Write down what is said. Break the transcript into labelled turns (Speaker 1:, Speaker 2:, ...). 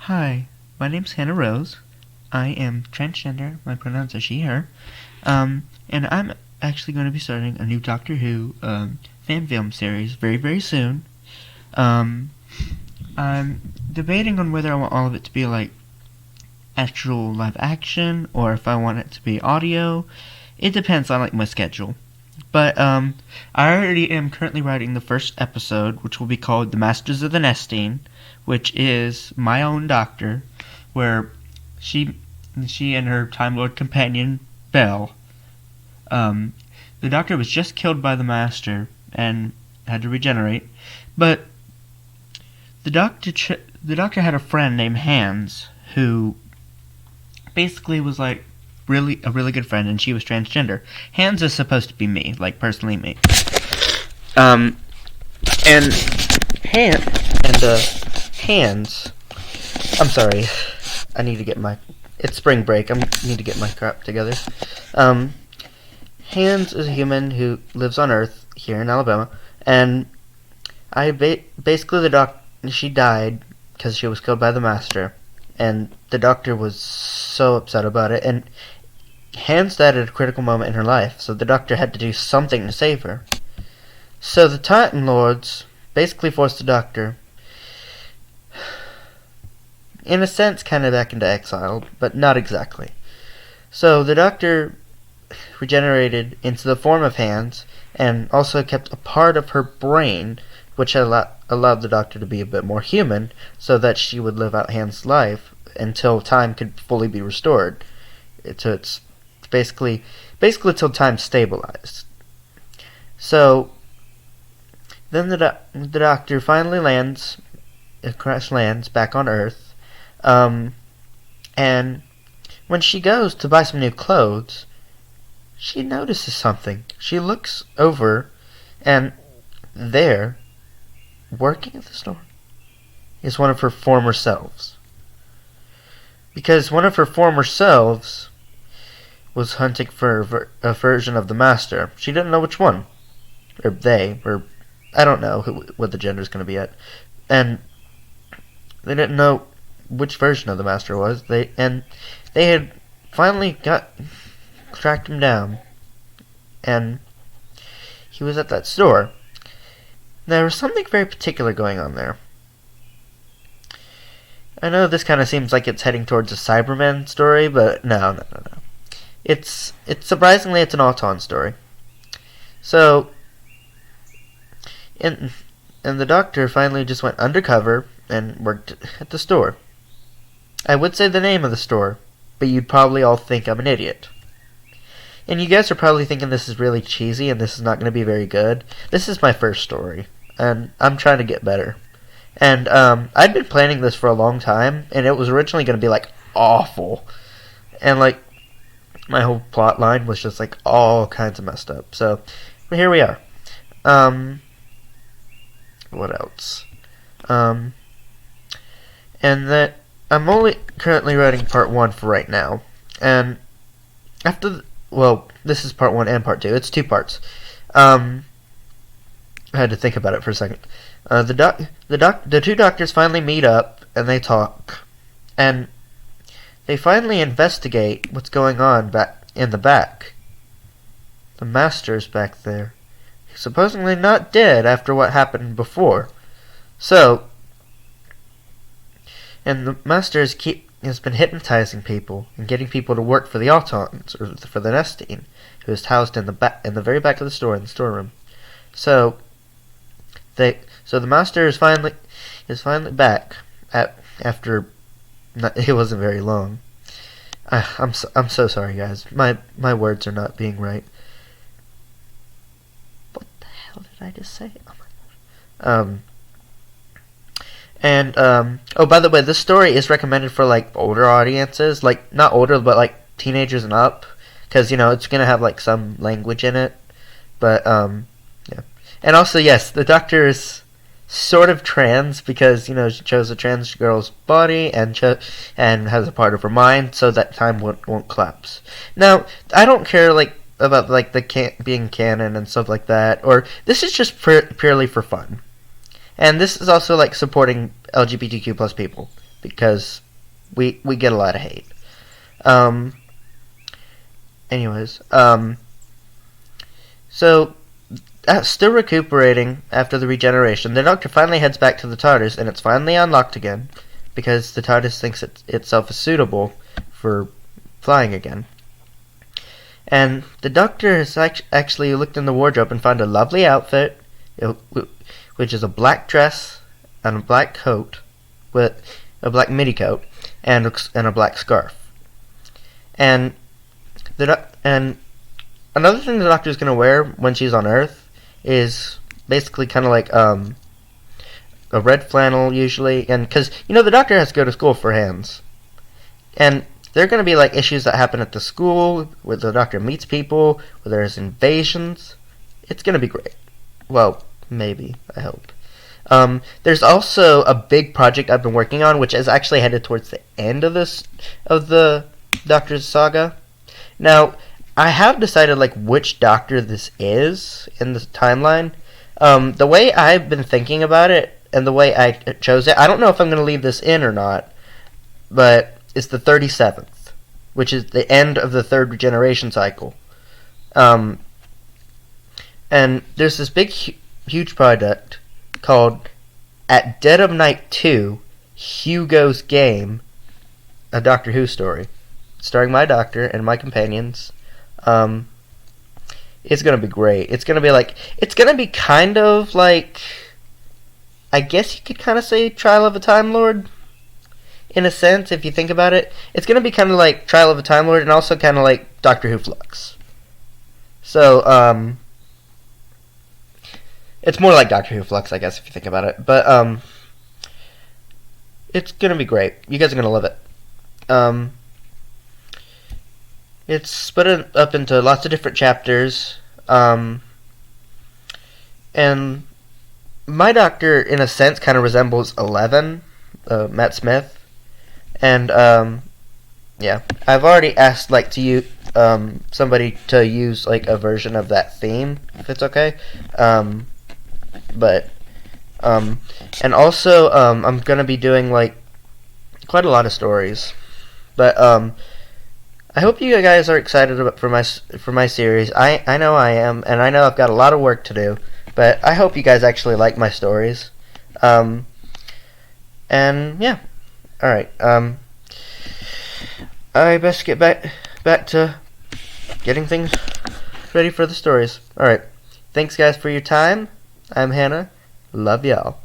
Speaker 1: Hi, my name's Hannah Rose. I am transgender. My pronouns are she, her. And I'm actually going to be starting a new Doctor Who fan film series very, very soon. I'm debating on whether I want all of it to be like actual live action or if I want it to be audio. It depends on like my schedule. But I already am currently writing the first episode, which will be called The Masters of the Nestine, which is my own doctor, where she and her Time Lord companion Belle. The doctor was just killed by the Master and had to regenerate, but the doctor had a friend named Hans who basically was like a really good friend, and she was transgender. Hans is supposed to be me, like personally me. And Hands. I'm sorry. I need to get my. It's spring break. I need to get my crap together. Hands is a human who lives on Earth here in Alabama, and basically she died because she was killed by the Master, and the doctor was so upset about it, and Hands died at a critical moment in her life, so the doctor had to do something to save her. So the Time Lords basically forced the doctor, in a sense, kind of back into exile, but not exactly. So the doctor regenerated into the form of Hands, and also kept a part of her brain, which allowed the doctor to be a bit more human, so that she would live out Hands' life until time could fully be restored. It's basically till time stabilized. So then the doctor finally crash lands back on Earth, and when she goes to buy some new clothes, she notices something. She looks over, and there, working at the store, is one of her former selves. Because one of her former selves was hunting for a version of the Master. She didn't know which one. Or I don't know what the gender is going to be yet. And they didn't know which version of the Master was. They had finally tracked him down. And he was at that store. There was something very particular going on there. I know this kind of seems like it's heading towards a Cyberman story, but no. It's surprisingly, it's an Auton story. So, and the doctor finally just went undercover and worked at the store. I would say the name of the store, but you'd probably all think I'm an idiot. And you guys are probably thinking this is really cheesy and this is not going to be very good. This is my first story, and I'm trying to get better. And I'd been planning this for a long time, and it was originally going to be like awful. And like my whole plot line was just like all kinds of messed up. So here we are. What else? And that I'm only currently writing part 1 for right now. And this is part 1 and part 2. It's 2 parts. I had to think about it for a second. The 2 doctors finally meet up and they talk, and they finally investigate what's going on back in the back. The Master's back there. He's supposedly not dead after what happened before. So, and the Master has been hypnotizing people and getting people to work for the Autons, or for the Nestine, who is housed in the very back of the store, in the storeroom. So the Master is finally back after. It wasn't very long. I'm so sorry, guys. My words are not being right. What the hell did I just say? Oh my gosh. Oh, by the way, this story is recommended for like older audiences, like not older, but like teenagers and up, because it's gonna have like some language in it. But yeah, and also yes, the doctor is sort of trans because she chose a trans girl's body and has a part of her mind so that time won't collapse. Now I don't care like about like the being canon and stuff like that, or this is just purely for fun. And this is also like supporting
Speaker 2: LGBTQ plus people, because we get a lot of hate. Um, anyways, so still recuperating after the regeneration, the Doctor finally heads back to the TARDIS, and it's finally unlocked again, because the TARDIS thinks itself is suitable for flying again. And the Doctor has actually looked in the wardrobe and found a lovely outfit, which is a black dress and a black coat, with a black midi coat, and a black scarf. And another thing the Doctor is going to wear when she's on Earth is basically kind of like a red flannel usually, and because the Doctor has to go to school for hands, and there are going to be like issues that happen at the school where the Doctor meets people, where there's invasions. It's going to be great. Well, maybe, I hope. There's also a big project I've been working on, which is actually headed towards the end of the Doctor's saga. Now, I have decided like which Doctor this is in the timeline. The way I've been thinking about it and the way I chose it, I don't know if I'm going to leave this in or not, but it's the 37th, which is the end of the third regeneration cycle. And there's this big, huge project called At Dead of Night 2, Hugo's Game, a Doctor Who story, starring my Doctor and my companions. It's gonna be great. It's gonna be kind of like, I guess you could kind of say Trial of a Time Lord, in a sense, if you think about it. It's gonna be kind of like Trial of a Time Lord, and also kind of like Doctor Who Flux. So, it's more like Doctor Who Flux, I guess, if you think about it. But, it's gonna be great. You guys are gonna love it. It's split up into lots of different chapters, and my Doctor, in a sense, kind of resembles 11, Matt Smith, and yeah, I've already asked somebody to use like a version of that theme, if it's okay, but and also I'm gonna be doing like quite a lot of stories, but I hope you guys are excited for my series. I know I am, and I know I've got a lot of work to do, but I hope you guys actually like my stories. And yeah, all right. I best get back to getting things ready for the stories. All right. Thanks, guys, for your time. I'm Hannah. Love y'all.